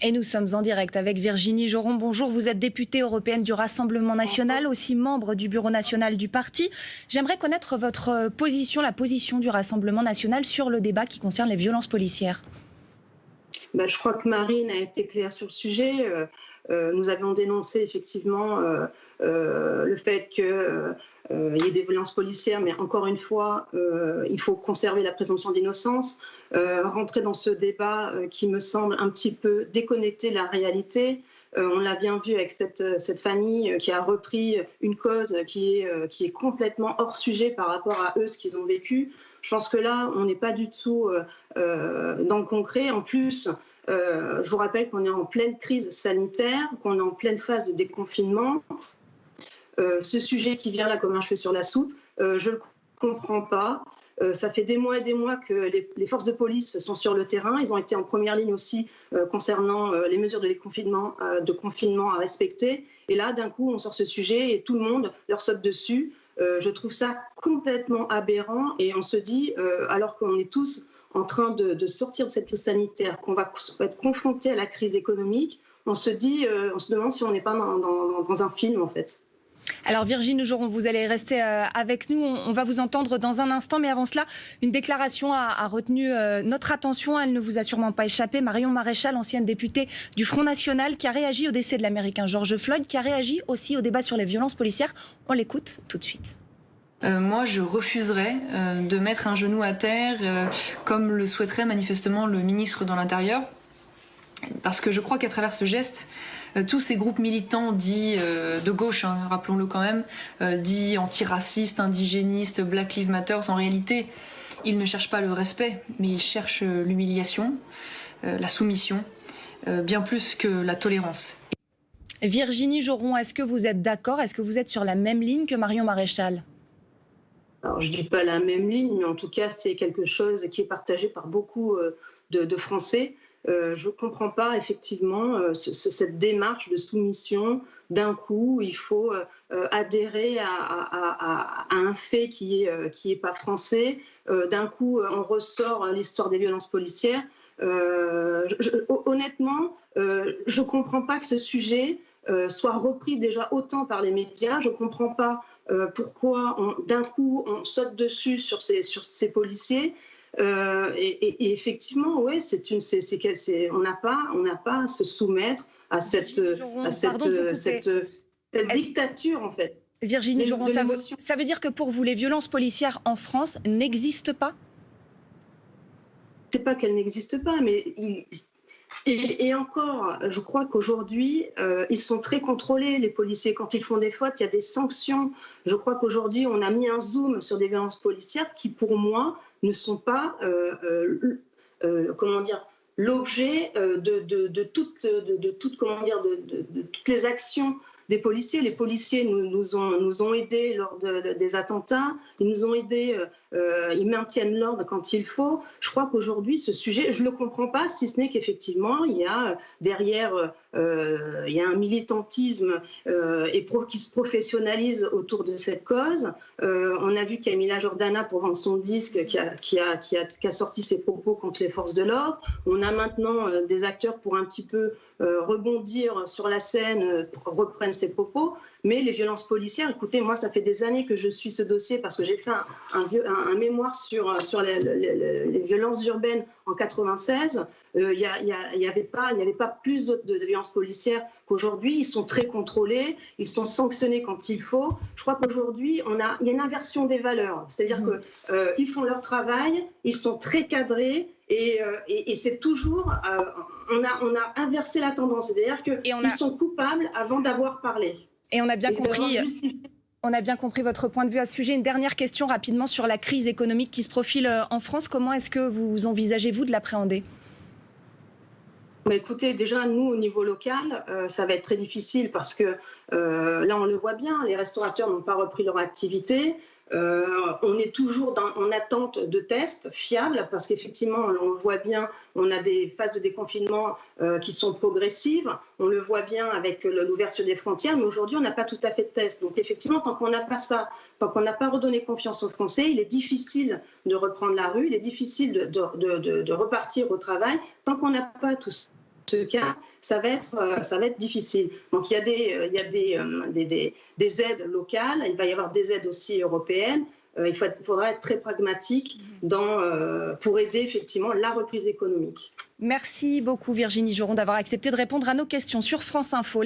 Et nous sommes en direct avec Virginie Joron. Bonjour, vous êtes députée européenne du Rassemblement national, aussi membre du bureau national du parti. J'aimerais connaître votre position, la position du Rassemblement national sur le débat qui concerne les violences policières. Je crois que Marine a été claire sur le sujet. Nous avions dénoncé effectivement le fait qu'il y ait des violences policières, mais encore une fois, il faut conserver la présomption d'innocence. Rentrer dans ce débat qui me semble un petit peu déconnecté de la réalité. On l'a bien vu avec cette famille qui a repris une cause qui est complètement hors sujet par rapport à eux, ce qu'ils ont vécu. Je pense que là, on n'est pas du tout dans le concret. En plus, je vous rappelle qu'on est en pleine crise sanitaire, qu'on est en pleine phase de déconfinement. Ce sujet qui vient là comme un cheveu sur la soupe, je ne le comprends pas. Ça fait des mois et des mois que les forces de police sont sur le terrain. Ils ont été en première ligne aussi concernant les mesures de confinement à respecter. Et là, d'un coup, on sort ce sujet et tout le monde leur saute dessus. Je trouve ça complètement aberrant et on se dit, alors qu'on est tous en train de sortir de cette crise sanitaire, qu'on va être confronté à la crise économique, on se demande si on n'est pas dans un film en fait. Alors Virginie Joron, vous allez rester avec nous, on va vous entendre dans un instant, mais avant cela, une déclaration a retenu notre attention, elle ne vous a sûrement pas échappé. Marion Maréchal, ancienne députée du Front National, qui a réagi au décès de l'Américain George Floyd, qui a réagi aussi au débat sur les violences policières. On l'écoute tout de suite. Moi, je refuserais de mettre un genou à terre, comme le souhaiterait manifestement le ministre de l'Intérieur, parce que je crois qu'à travers ce geste, tous ces groupes militants dits de gauche, rappelons-le quand même, dits antiracistes, indigénistes, Black Lives Matter, en réalité, ils ne cherchent pas le respect, mais ils cherchent l'humiliation, la soumission, bien plus que la tolérance. Virginie Joron, est-ce que vous êtes d'accord? Est-ce que vous êtes sur la même ligne que Marion Maréchal? Alors, je ne dis pas la même ligne, mais en tout cas, c'est quelque chose qui est partagé par beaucoup de Français. Je ne comprends pas effectivement cette démarche de soumission. D'un coup, il faut adhérer à un fait qui est pas français. D'un coup, on ressort l'histoire des violences policières. Honnêtement, je ne comprends pas que ce sujet soit repris déjà autant par les médias. Je ne comprends pas pourquoi d'un coup on saute dessus sur ces policiers. Et effectivement, ouais, on n'a pas à se soumettre à cette dictature en fait. Virginie Joron, ça veut dire que pour vous, les violences policières en France n'existent pas? C'est pas qu'elles n'existent pas, mais et encore, je crois qu'aujourd'hui, ils sont très contrôlés, les policiers. Quand ils font des fautes, il y a des sanctions. Je crois qu'aujourd'hui, on a mis un zoom sur des violences policières qui, pour moi, ne sont pas, l'objet de toutes les actions des policiers. Les policiers nous ont aidés lors des attentats, ils nous ont aidés, ils maintiennent l'ordre quand il faut. Je crois qu'aujourd'hui, ce sujet, je ne le comprends pas, si ce n'est qu'effectivement, il y a derrière, il y a un militantisme qui se professionnalise autour de cette cause. On a vu Camilla Jordana, pour vendre son disque, qui a sorti ses propos contre les forces de l'ordre. On a maintenant des acteurs pour un petit peu rebondir sur la scène, reprennent ses propos. Mais les violences policières, écoutez, moi, ça fait des années que je suis ce dossier parce que j'ai fait un mémoire sur les violences urbaines en 96. Il n'y avait pas plus de violences policières qu'aujourd'hui. Ils sont très contrôlés, ils sont sanctionnés quand il faut. Je crois qu'aujourd'hui, il y a une inversion des valeurs. C'est-à-dire qu'ils font leur travail, ils sont très cadrés et c'est toujours... on a inversé la tendance. C'est-à-dire qu'ils sont coupables avant d'avoir parlé. Et on a bien compris votre point de vue à ce sujet. Une dernière question rapidement sur la crise économique qui se profile en France. Comment est-ce que vous envisagez-vous de l'appréhender? Écoutez, déjà, nous, au niveau local, ça va être très difficile parce que là, on le voit bien, les restaurateurs n'ont pas repris leur activité. On est toujours en attente de tests fiables parce qu'effectivement, on le voit bien, on a des phases de déconfinement qui sont progressives. On le voit bien avec l'ouverture des frontières, mais aujourd'hui, on n'a pas tout à fait de tests. Donc effectivement, tant qu'on n'a pas ça, tant qu'on n'a pas redonné confiance aux Français, il est difficile de reprendre la rue, il est difficile de repartir au travail, tant qu'on n'a pas tout ce cas, ça va être difficile. Donc il y a des aides locales, il va y avoir des aides aussi européennes. Il faudra être très pragmatique pour aider effectivement la reprise économique. Merci beaucoup Virginie Joron d'avoir accepté de répondre à nos questions sur France Info.